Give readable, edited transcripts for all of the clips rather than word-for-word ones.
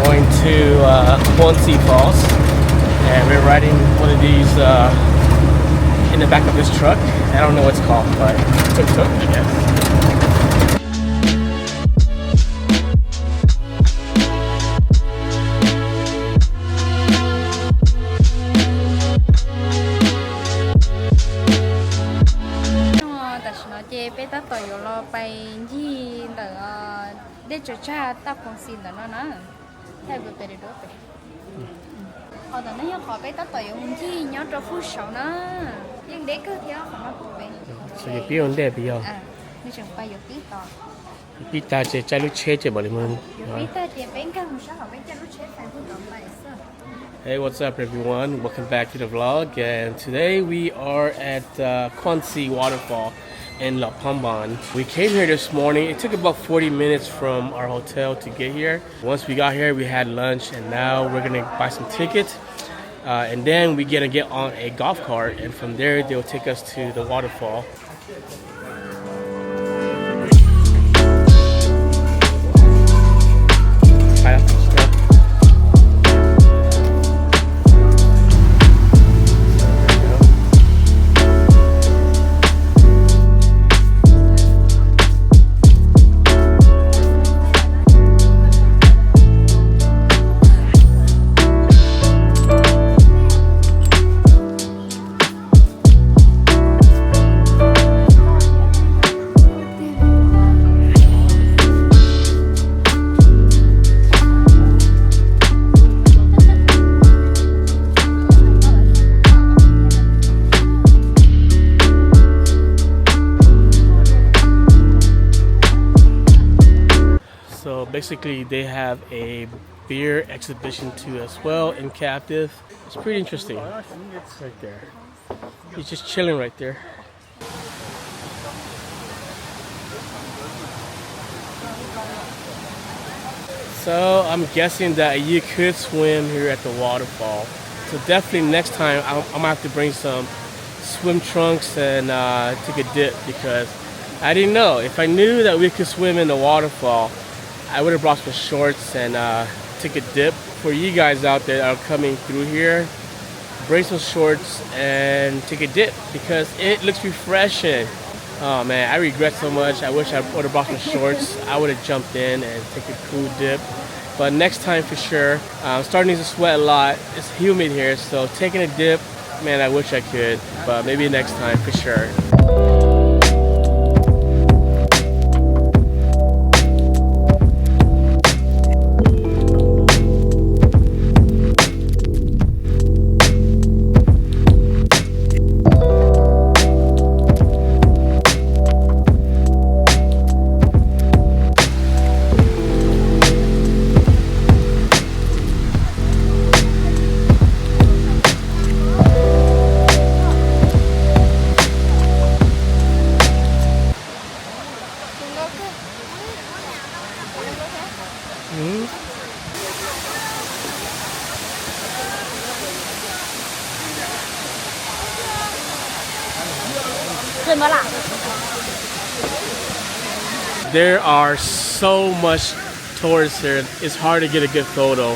going to Falls, and we're riding one of these in the back of this truck. I don't know what it's called, but tuk-tuk, I guess. ta tỏi lo bay gì là để cho cha ta còn xin là nó thay vừa về đó về họ đã nói họ bay ta tỏi gì nhớ cho phút sau nó nhưng để cứ theo họ nó cũng về so you be on there be on như chẳng phải有biết tỏi biết ta chỉ trái lúc chết chỉ bảo đi mơn biết ta chỉ bên cái không sao họ bên trái lúc chết phải không懂来是 Hey, what's up everyone? Welcome back to the vlog, and today we are at Kwansi Waterfall in Luang Prabang. We came here this morning. It took about 40 minutes from our hotel to get here. Once we got here, we had lunch, and now we're gonna buy some tickets, and then we're gonna get on a golf cart, and from there they'll take us to the waterfall. So basically they have a beer exhibition too as well in captive. It's pretty interesting. It's right there. He's just chilling right there. So I'm guessing that you could swim here at the waterfall. So definitely next time I'm gonna have to bring some swim trunks and take a dip, because I didn't know. If I knew that we could swim in the waterfall, I would have brought some shorts and take a dip. For you guys out there that are coming through here, bring some shorts and take a dip because it looks refreshing. Oh man, I regret so much. I wish I would have brought some shorts. I would have jumped in and take a cool dip. But next time for sure. I'm starting to sweat a lot. It's humid here, so taking a dip, man, I wish I could. But maybe next time for sure. There are so much tourists here, it's hard to get a good photo.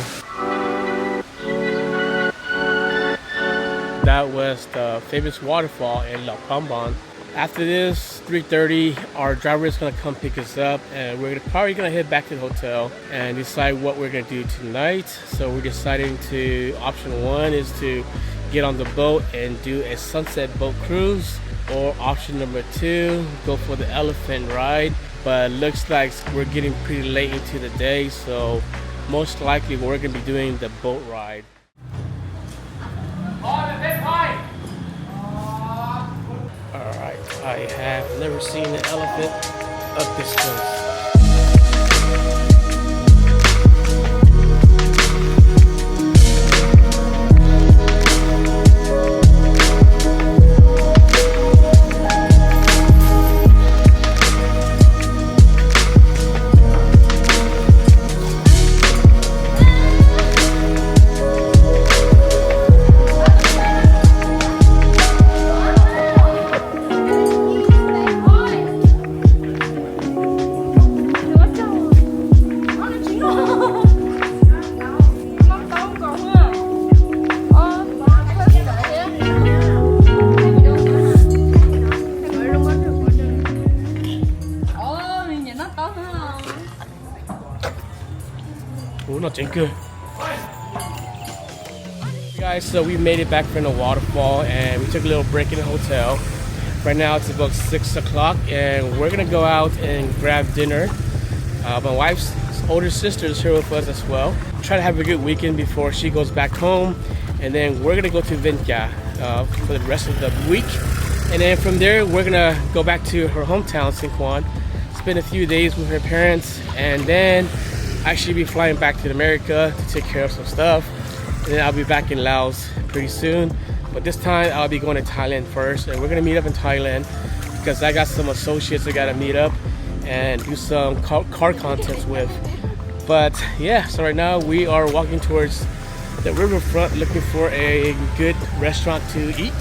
That was the famous waterfall in Luang Prabang. After this, 3:30, our driver is gonna come pick us up, and we're probably gonna head back to the hotel and decide what we're gonna do tonight. So we're deciding to, option one is to get on the boat and do a sunset boat cruise, or option number two, go for the elephant ride. But looks like we're getting pretty late into the day, so most likely we're gonna be doing the boat ride. Alright, I have never seen an elephant up this close. smelling good. Guys, so we made it back from the waterfall and we took a little break in the hotel. Right now it's about 6 o'clock and we're gonna go out and grab dinner. My wife's older sister is here with us as well. Try to have a good weekend before she goes back home, and then we're gonna go to Vinca for the rest of the week. And then from there we're gonna go back to her hometown, San Juan, spend a few days with her parents, and then actually be flying back to America to take care of some stuff. And then I'll be back in Laos pretty soon. But this time I'll be going to Thailand first, and we're gonna meet up in Thailand because I got some associates I gotta meet up and do some car contents with. But yeah, so right now we are walking towards the riverfront looking for a good restaurant to eat.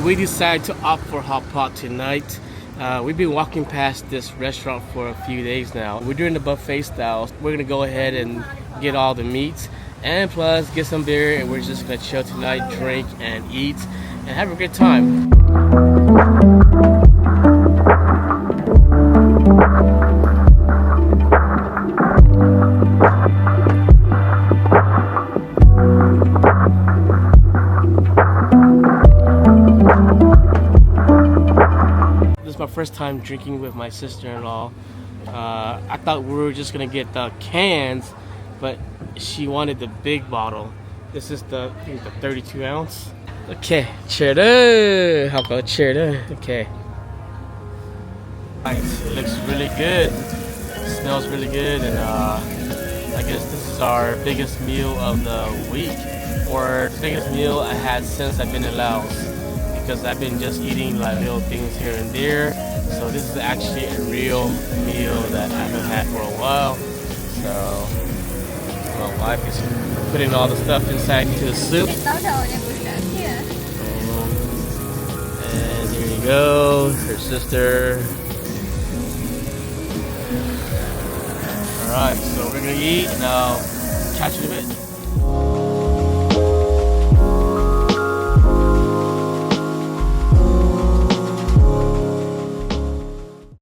We decided to opt for hot pot tonight. We've been walking past this restaurant for a few days now. We're doing the buffet style. We're gonna go ahead and get all the meats and plus get some beer, and we're just gonna chill tonight, drink and eat and have a good time. This is my first time drinking with my sister-in-law. I thought we were just gonna get the cans, but she wanted the big bottle. This is the, I think, the 32 ounce. Okay, cheers. How about cheers? Okay. It looks really good. It smells really good, and I guess this is our biggest meal of the week, or the biggest meal I had since I've been in Laos, because I've been just eating like little things here and there. So this is actually a real meal that I haven't had for a while. So my wife is putting all the stuff inside into the soup. And here you go, her sister. Alright, so we're gonna eat and I'll catch you in a bit.